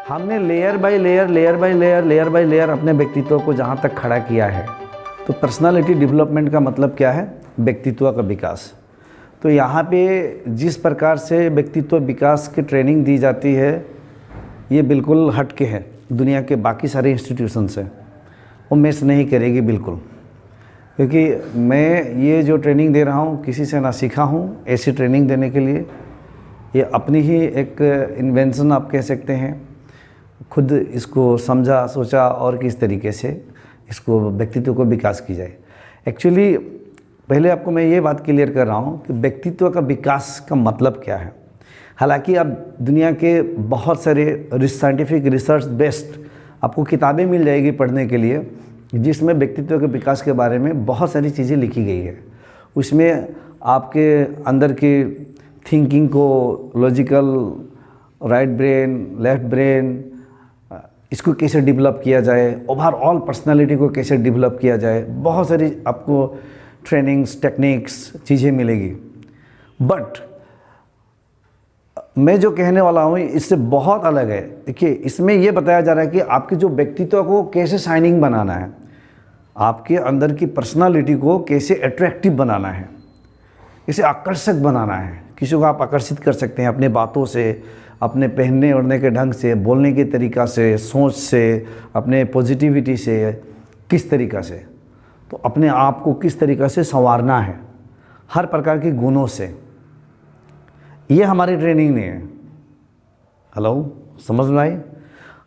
हमने layer by layer layer by layer layer by layer अपने व्यक्तित्व को जहाँ तक खड़ा किया है, तो पर्सनालिटी डेवलपमेंट का मतलब क्या है? व्यक्तित्व का विकास। तो यहाँ पे जिस प्रकार से व्यक्तित्व विकास की ट्रेनिंग दी जाती है, ये बिल्कुल हट के है दुनिया के बाकी सारे इंस्टीट्यूशन से। वो मैच नहीं करेगी बिल्कुल, क्योंकि मैं ये जो ट्रेनिंग दे रहा हूँ किसी से ना सीखा हूँ ऐसी ट्रेनिंग देने के लिए। ये अपनी ही एक इन्वेंशन आप कह सकते हैं। खुद इसको समझा सोचा और किस तरीके से इसको व्यक्तित्व को विकास की जाए। एक्चुअली पहले आपको मैं ये बात क्लियर कर रहा हूँ कि व्यक्तित्व का विकास का मतलब क्या है। हालांकि अब दुनिया के बहुत सारे साइंटिफिक रिसर्च बेस्ड आपको किताबें मिल जाएगी पढ़ने के लिए, जिसमें व्यक्तित्व के विकास के बारे में बहुत सारी चीज़ें लिखी गई है। उसमें आपके अंदर की थिंकिंग को, logical, right brain, left brain, इसको कैसे डेवलप किया जाए, ओवरऑल पर्सनालिटी को कैसे डेवलप किया जाए, बहुत सारी आपको ट्रेनिंग्स, टेक्निक्स, चीज़ें मिलेगी। बट मैं जो कहने वाला हूँ इससे बहुत अलग है। देखिए, इसमें यह बताया जा रहा है कि आपके जो व्यक्तित्व को कैसे शाइनिंग बनाना है, आपके अंदर की पर्सनालिटी को कैसे अट्रैक्टिव बनाना है, इसे आकर्षक बनाना है। किसी को आप आकर्षित कर सकते हैं अपने बातों से, अपने पहनने ओढ़ने के ढंग से, बोलने के तरीक़ा से, सोच से, अपने पॉजिटिविटी से, किस तरीक़ा से, तो अपने आप को किस तरीक़ा से संवारना है, हर प्रकार के गुणों से। ये हमारी ट्रेनिंग नहीं है। हेलो, समझ में आई?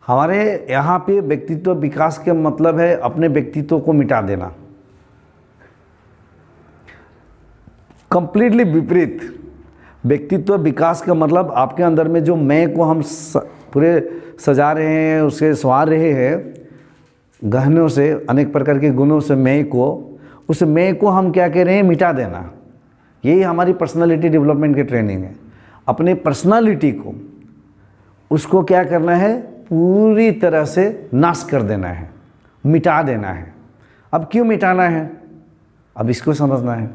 हमारे यहाँ पे व्यक्तित्व विकास का मतलब है अपने व्यक्तित्व को मिटा देना। कंप्लीटली विपरीत। व्यक्तित्व विकास का मतलब आपके अंदर में जो मैं को हम पूरे सजा रहे हैं, उसे संवार रहे हैं गहनों से, अनेक प्रकार के गुणों से मैं को, उस मैं को हम क्या कह रहे हैं? मिटा देना। यही हमारी पर्सनालिटी डेवलपमेंट की ट्रेनिंग है। अपने पर्सनालिटी को, उसको क्या करना है? पूरी तरह से नाश कर देना है, मिटा देना है। अब क्यों मिटाना है? अब इसको समझना है।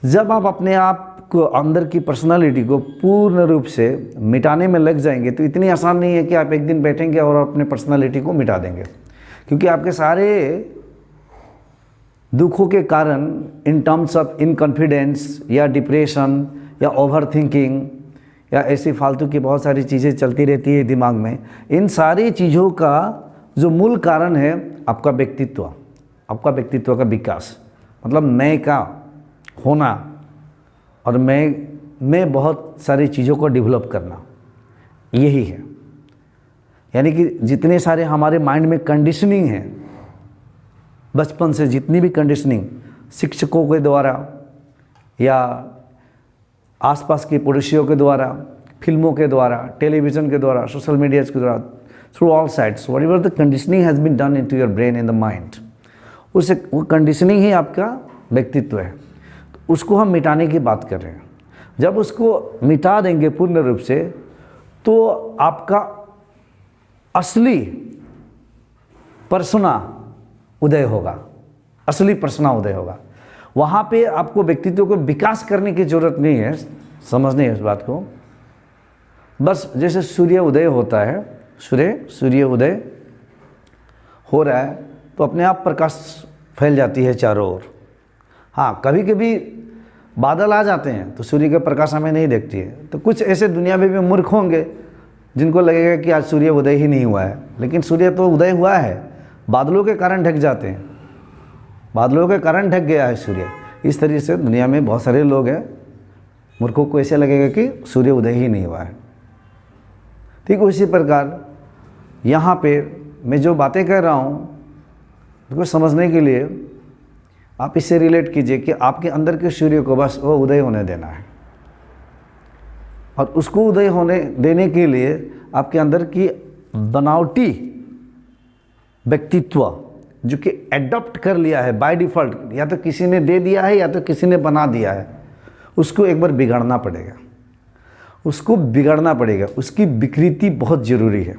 जब आप अपने आप को, अंदर की पर्सनालिटी को पूर्ण रूप से मिटाने में लग जाएंगे, तो इतनी आसान नहीं है कि आप एक दिन बैठेंगे और अपने पर्सनालिटी को मिटा देंगे। क्योंकि आपके सारे दुखों के कारण, इन टर्म्स ऑफ इनकॉन्फिडेंस या डिप्रेशन या ओवर थिंकिंग या ऐसी फालतू की बहुत सारी चीज़ें चलती रहती है दिमाग में, इन सारी चीज़ों का जो मूल कारण है आपका व्यक्तित्व, आपका व्यक्तित्व का विकास। मतलब मैं का होना और मैं बहुत सारी चीज़ों को डेवलप करना, यही है। यानी कि जितने सारे हमारे माइंड में कंडीशनिंग है, बचपन से जितनी भी कंडीशनिंग शिक्षकों के द्वारा या आसपास के पड़ोसियों के द्वारा, फिल्मों के द्वारा, टेलीविज़न के द्वारा, सोशल मीडिया के द्वारा, through all sides, whatever the conditioning has been done into your brain in the mind, उसे वो कंडीशनिंग ही आपका व्यक्तित्व है। तो उसको हम मिटाने की बात कर रहे हैं। जब उसको मिटा देंगे पूर्ण रूप से, तो आपका असली पर्सोना उदय होगा, असली पर्सोना उदय होगा। वहाँ पे आपको व्यक्तित्व को विकास करने की ज़रूरत नहीं है, समझने है इस बात को। बस जैसे सूर्य उदय होता है, सूर्य उदय हो रहा है तो अपने आप प्रकाश फैल जाती है चारों ओर। हाँ, कभी कभी बादल आ जाते हैं तो सूर्य के प्रकाश हमें नहीं देखती है। तो कुछ ऐसे दुनिया में भी मूर्ख होंगे जिनको लगेगा कि आज सूर्य उदय ही नहीं हुआ है, लेकिन सूर्य तो उदय हुआ है, बादलों के कारण ढक जाते हैं, बादलों के कारण ढक गया है सूर्य। इस तरीके से दुनिया में बहुत सारे लोग हैं, मूर्खों को ऐसे लगेगा कि सूर्य उदय ही नहीं हुआ है। ठीक उसी प्रकार यहाँ पे मैं जो बातें कर रहा हूँ उसको समझने के लिए आप इससे रिलेट कीजिए कि आपके अंदर के सूर्य को बस वो उदय होने देना है, और उसको उदय होने देने के लिए आपके अंदर की बनावटी व्यक्तित्व जो कि एडॉप्ट कर लिया है बाय डिफ़ॉल्ट, या तो किसी ने दे दिया है या तो किसी ने बना दिया है, उसको एक बार बिगाड़ना पड़ेगा, उसको बिगाड़ना पड़ेगा। उसकी विकृति बहुत ज़रूरी है।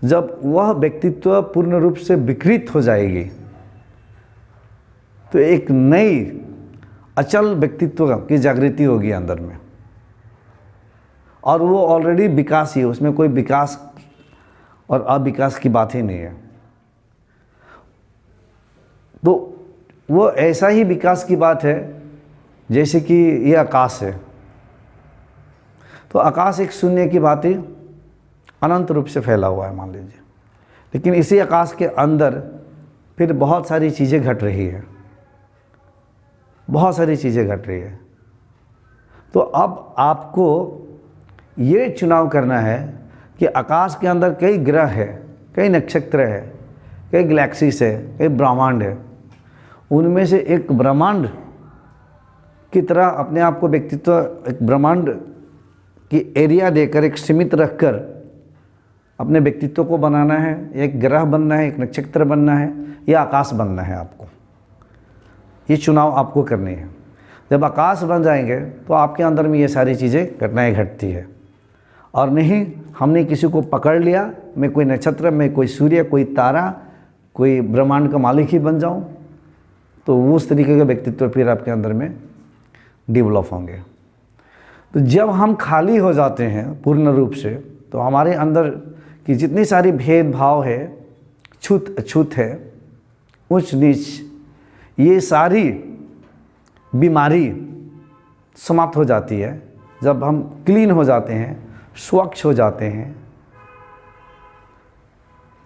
जब वह व्यक्तित्व पूर्ण रूप से विकृत हो जाएगी तो एक नई अचल व्यक्तित्व की जागृति होगी अंदर में, और वो ऑलरेडी विकास ही है, उसमें कोई विकास और अविकास की बात ही नहीं है। तो वो ऐसा ही विकास की बात है जैसे कि ये आकाश है। तो आकाश एक शून्य की भांति अनंत रूप से फैला हुआ है मान लीजिए, लेकिन इसी आकाश के अंदर फिर बहुत सारी चीज़ें घट रही है, बहुत सारी चीज़ें घट रही है। तो अब आपको ये चुनाव करना है कि आकाश के अंदर कई ग्रह है, कई नक्षत्र है, कई गैलेक्सीज है, कई ब्रह्मांड है। उनमें से एक ब्रह्मांड की तरह अपने आप को व्यक्तित्व, एक ब्रह्मांड की एरिया देकर, एक सीमित रखकर अपने व्यक्तित्व को बनाना है। एक ग्रह बनना है, एक नक्षत्र बनना है, या आकाश बनना है। आपको ये चुनाव आपको करनी है। जब आकाश बन जाएंगे तो आपके अंदर में ये सारी चीज़ें, घटनाएं घटती है। और नहीं हमने किसी को पकड़ लिया, मैं कोई नक्षत्र, मैं कोई सूर्य, कोई तारा, कोई ब्रह्मांड का मालिक ही बन जाऊं, तो उस तरीके का व्यक्तित्व फिर आपके अंदर में डेवलप होंगे। तो जब हम खाली हो जाते हैं पूर्ण रूप से, तो हमारे अंदर की जितनी सारी भेदभाव है, छूत अछूत है, ऊंच नीच, ये सारी बीमारी समाप्त हो जाती है। जब हम क्लीन हो जाते हैं, स्वच्छ हो जाते हैं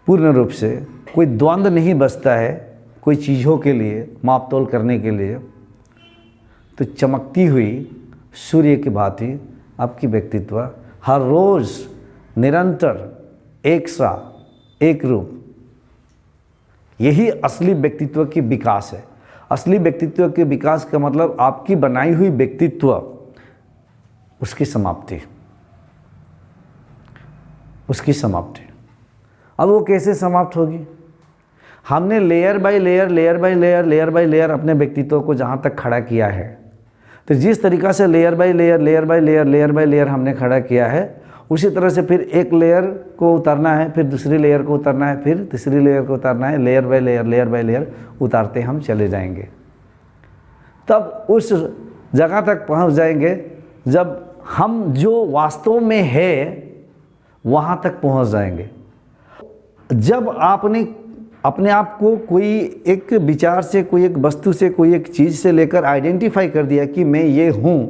पूर्ण रूप से, कोई द्वंद्व नहीं बचता है कोई चीज़ों के लिए, माप तोल करने के लिए, तो चमकती हुई सूर्य की भांति आपकी व्यक्तित्व हर रोज़ निरंतर एक सा एक रूप, यही असली व्यक्तित्व की विकास है। असली व्यक्तित्व के विकास का मतलब आपकी बनाई हुई व्यक्तित्व, उसकी समाप्ति, उसकी समाप्ति। अब वो कैसे समाप्त होगी? हमने layer by layer, layer by layer, layer by layer अपने व्यक्तित्व को जहाँ तक खड़ा किया है, तो जिस तरीक़ा से layer by layer, layer by layer, layer by layer हमने खड़ा किया है, उसी तरह से फिर एक लेयर को उतारना है, फिर दूसरी लेयर को उतारना है, फिर तीसरी लेयर को उतारना है। Layer by layer, layer by layer उतारते हम चले जाएंगे। तब उस जगह तक पहुंच जाएंगे जब हम जो वास्तव में है वहां तक पहुंच जाएंगे। जब आपने अपने आप को कोई एक विचार से, कोई एक वस्तु से, कोई एक चीज़ से लेकर आइडेंटिफाई कर दिया कि मैं ये हूँ,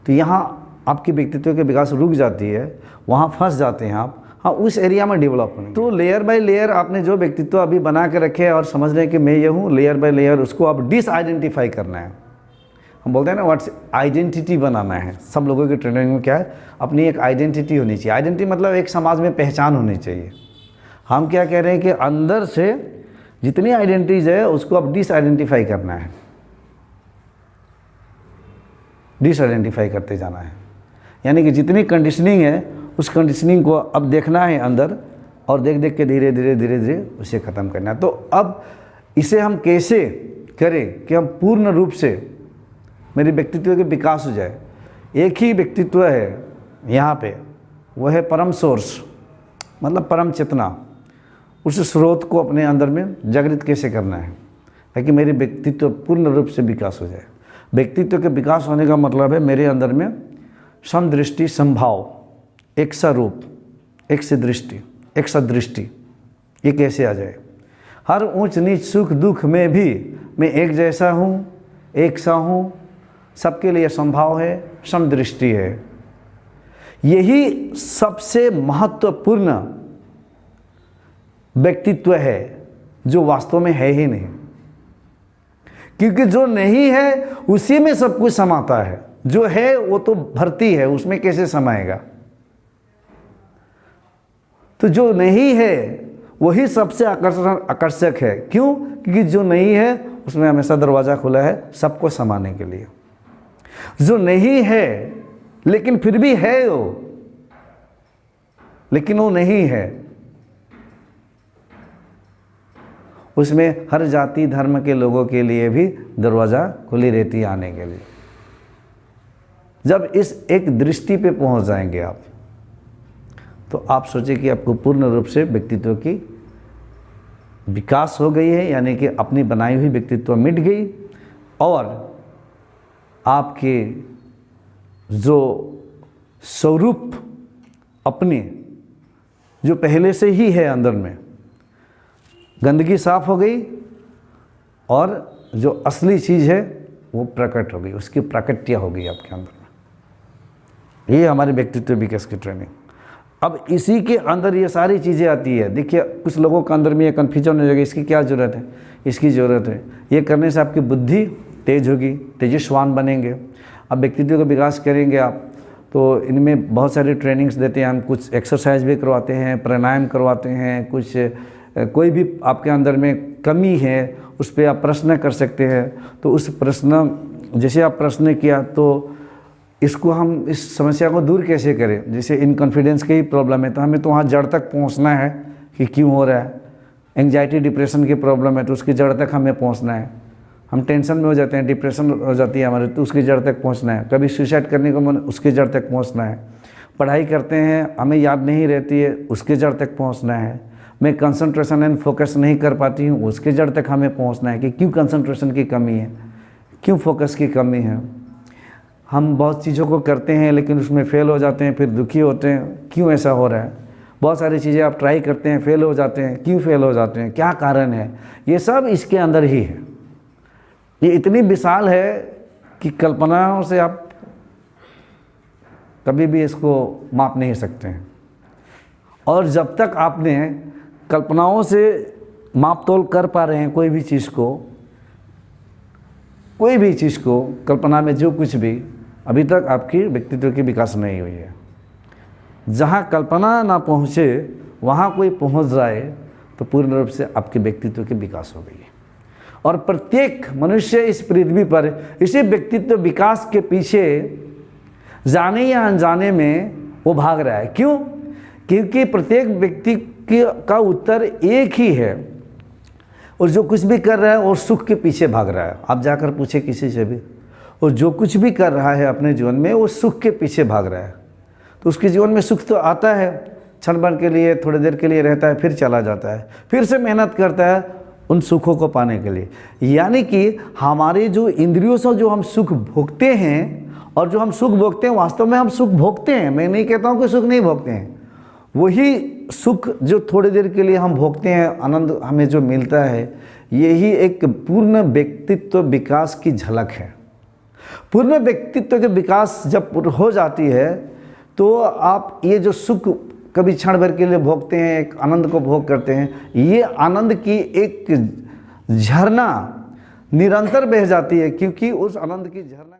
तो यहाँ आपकी व्यक्तित्व के विकास रुक जाती है, वहाँ फंस जाते हैं आप। हाँ, उस एरिया में डेवलप होंगे। तो लेयर बाय लेयर आपने जो व्यक्तित्व अभी बना के रखे और समझ रहे हैं कि मैं ये हूँ, लेयर बाय लेयर उसको आप डिसआइडेंटिफाई करना है। हम बोलते हैं ना, व्हाट्स आइडेंटिटी बनाना है। सब लोगों की ट्रेनिंग में क्या है, अपनी एक आइडेंटिटी होनी चाहिए। आइडेंटिटी मतलब एक समाज में पहचान होनी चाहिए। हम क्या कह रहे हैं कि अंदर से जितनी आइडेंटिटीज है उसको अब डिसआइडेंटिफाई करना है, डिसआइडेंटिफाई करते जाना है। यानी कि जितनी कंडीशनिंग है उस कंडीशनिंग को अब देखना है अंदर, और देख देख के धीरे धीरे धीरे धीरे उसे ख़त्म करना है। तो अब इसे हम कैसे करें कि हम पूर्ण रूप से मेरे व्यक्तित्व के विकास हो जाए। एक ही व्यक्तित्व है यहाँ पे, वह है परम सोर्स, मतलब परम चेतना। उस स्रोत को अपने अंदर में जागृत कैसे करना है ताकि मेरे व्यक्तित्व पूर्ण रूप से विकास हो जाए। व्यक्तित्व के विकास होने का मतलब है मेरे अंदर में समदृष्टि, संभाव, एक सा रूप, एक सी दृष्टि, एक सा दृष्टि, ये कैसे आ जाए। हर ऊंच नीच, सुख दुख में भी मैं एक जैसा हूँ, एक सा हूँ, सबके लिए संभाव है, समदृष्टि है। यही सबसे महत्वपूर्ण व्यक्तित्व है जो वास्तव में है ही नहीं, क्योंकि जो नहीं है उसी में सब कुछ समाता है। जो है वो तो भर्ती है, उसमें कैसे समाएगा। तो जो नहीं है वही सबसे आकर्षक है। क्यों? क्योंकि जो नहीं है उसमें हमेशा दरवाज़ा खुला है सबको समाने के लिए। जो नहीं है लेकिन फिर भी है वो, लेकिन वो नहीं है, उसमें हर जाति धर्म के लोगों के लिए भी दरवाज़ा खुली रहती है आने के लिए। जब इस एक दृष्टि पे पहुंच जाएंगे आप, तो आप सोचें कि आपको पूर्ण रूप से व्यक्तित्व की विकास हो गई है, यानी कि अपनी बनाई हुई व्यक्तित्व मिट गई, और आपके जो स्वरूप अपने जो पहले से ही है अंदर में, गंदगी साफ हो गई और जो असली चीज़ है वो प्रकट हो गई, उसकी प्राकट्य हो गई आपके अंदर में। ये हमारे व्यक्तित्व विकास की ट्रेनिंग। अब इसी के अंदर ये सारी चीज़ें आती है। देखिए कुछ लोगों के अंदर में ये कन्फ्यूजन हो जाएगा, इसकी क्या ज़रूरत है, इसकी ज़रूरत है। ये करने से आपकी बुद्धि तेज होगी, तेजस्वान बनेंगे। अब व्यक्तित्व का विकास करेंगे आप, तो इनमें बहुत सारी ट्रेनिंग्स देते हैं हम। कुछ एक्सरसाइज भी करवाते हैं, प्राणायाम करवाते हैं, कुछ कोई भी आपके अंदर में कमी है उस पर आप प्रश्न कर सकते हैं। तो उस प्रश्न, जैसे आप प्रश्न किया तो इसको हम इस समस्या को दूर कैसे करें। जैसे इनकॉन्फिडेंस की ही प्रॉब्लम है तो हमें तो वहाँ जड़ तक पहुँचना है कि क्यों हो रहा है। एंग्जाइटी डिप्रेशन की प्रॉब्लम है तो उसकी जड़ तक हमें पहुँचना है। हम टेंशन में हो जाते हैं, डिप्रेशन हो जाती है हमारे, तो उसकी जड़ तक पहुँचना है। कभी सुसाइड करने को मन, उसकी जड़ तक पहुँचना है। पढ़ाई करते हैं, हमें याद नहीं रहती है, उसके जड़ तक पहुँचना है। मैं कंसंट्रेशन एंड फोकस नहीं कर पाती हूँ, उसके जड़ तक हमें पहुँचना है कि क्यों कंसंट्रेशन की कमी है, क्यों फोकस की कमी है। हम बहुत चीज़ों को करते हैं लेकिन उसमें फ़ेल हो जाते हैं, फिर दुखी होते हैं, क्यों ऐसा हो रहा है। बहुत सारी चीज़ें आप ट्राई करते हैं, फ़ेल हो जाते हैं, क्यों फ़ेल हो जाते हैं, क्या कारण है। ये सब इसके अंदर ही है। ये इतनी विशाल है कि कल्पनाओं से आप कभी भी इसको माप नहीं सकते हैं। और जब तक आपने कल्पनाओं से माप तोल कर पा रहे हैं कोई भी चीज़ को, कल्पना में जो कुछ भी, अभी तक आपकी व्यक्तित्व की विकास नहीं हुई है। जहाँ कल्पना ना पहुँचे वहाँ कोई पहुँच जाए तो पूर्ण रूप से आपके व्यक्तित्व की विकास हो गई है। और प्रत्येक मनुष्य इस पृथ्वी पर इसी व्यक्तित्व विकास के पीछे जाने या अनजाने में वो भाग रहा है। क्यों? क्योंकि प्रत्येक व्यक्ति का उत्तर एक ही है, और जो कुछ भी कर रहा है वो सुख के पीछे भाग रहा है। आप जाकर पूछे किसी से भी, और जो कुछ भी कर रहा है अपने जीवन में वो सुख के पीछे भाग रहा है। तो उसके जीवन में सुख तो आता है, क्षण भर के लिए, थोड़ी देर के लिए रहता है, फिर चला जाता है, फिर से मेहनत करता है उन सुखों को पाने के लिए। यानी कि हमारे जो इंद्रियों से जो हम सुख भोगते हैं, और जो हम सुख भोगते हैं वास्तव में हम सुख भोगते हैं। मैं नहीं कहता हूँ कि सुख नहीं भोगते हैं, वही सुख जो थोड़ी देर के लिए हम भोगते हैं, आनंद हमें जो मिलता है, यही एक पूर्ण व्यक्तित्व विकास की झलक है। पूर्ण व्यक्तित्व के विकास जब हो जाती है तो आप ये जो सुख कभी क्षण भर के लिए भोगते हैं, एक आनंद को भोग करते हैं, ये आनंद की एक झरना निरंतर बह जाती है, क्योंकि उस आनंद की झरना